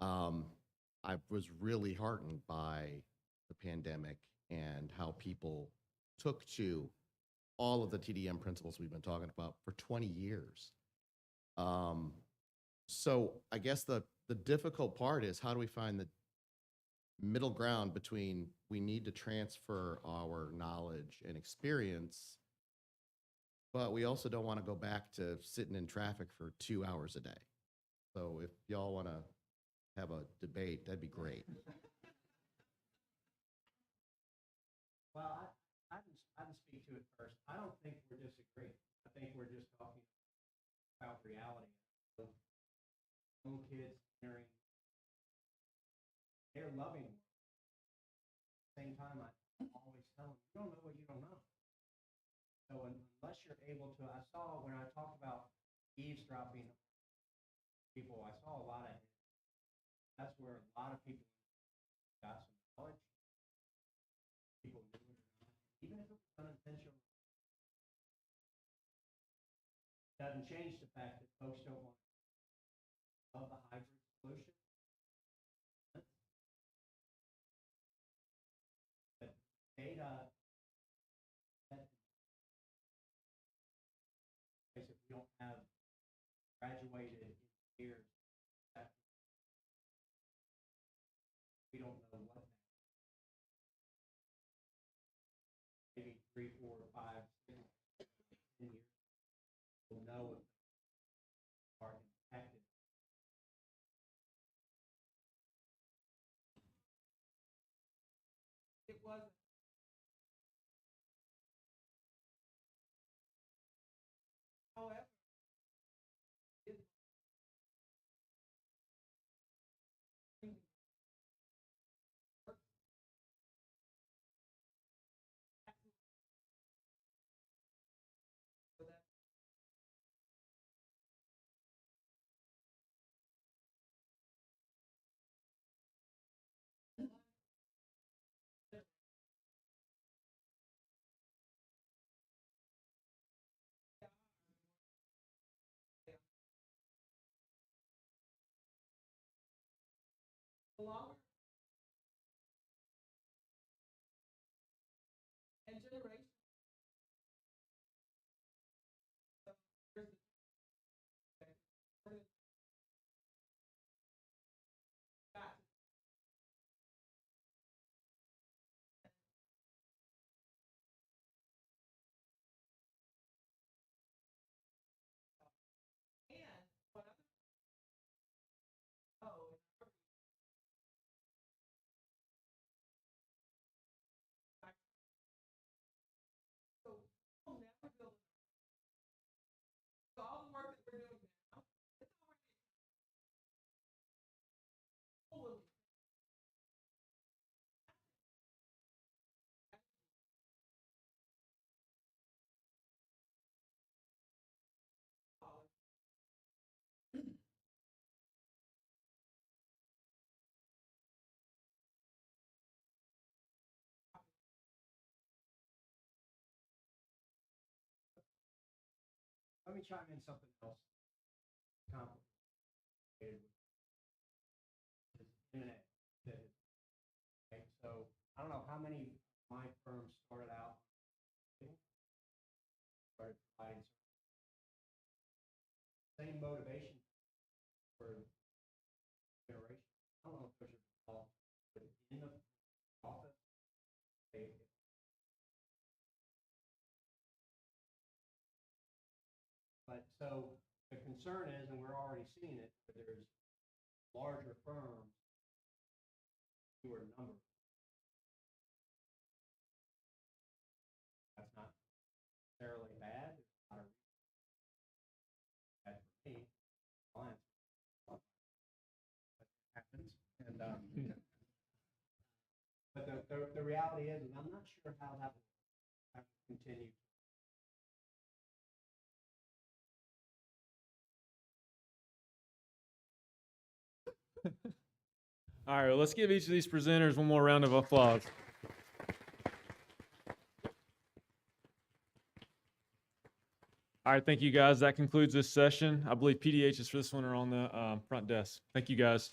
I was really heartened by the pandemic and how people took to all of the TDM principles we've been talking about for 20 years. So I guess the difficult part is, how do we find the middle ground between we need to transfer our knowledge and experience, but we also don't want to go back to sitting in traffic for 2 hours a day. So if y'all want to have a debate, that'd be great. Well, I can speak to it first. I don't think we're disagreeing. I think we're just talking about reality. Young kids entering, they're loving work. At the same time, I always tell them, you don't know what you don't know. So unless you're able to, I saw when I talked about eavesdropping people, I saw a lot of, that's where a lot of people got some knowledge. People knew it or not, even if it was unintentional. Doesn't change the fact that folks don't want of the hybrid solution. But data, if we don't have graduated engineers, we don't know what that is. Maybe 3, 4, 5, 6, 10 years, we'll know if they are impacted. It wasn't. However, longer and generation. let me chime in something else complicated. Is M&A. Okay, so I don't know how many of my firms started out providing same motivation for generation. I don't know if those are involved within the office. But so the concern is, and we're already seeing it, that there's larger firms, fewer number. That's not necessarily bad. It's not a bad for me. Clients. That happens. And but the reality is, and I'm not sure how that will continue. All right, well, let's give each of these presenters one more round of applause. All right, thank you guys. That concludes this session. I believe PDHs for this one are on the front desk. Thank you guys.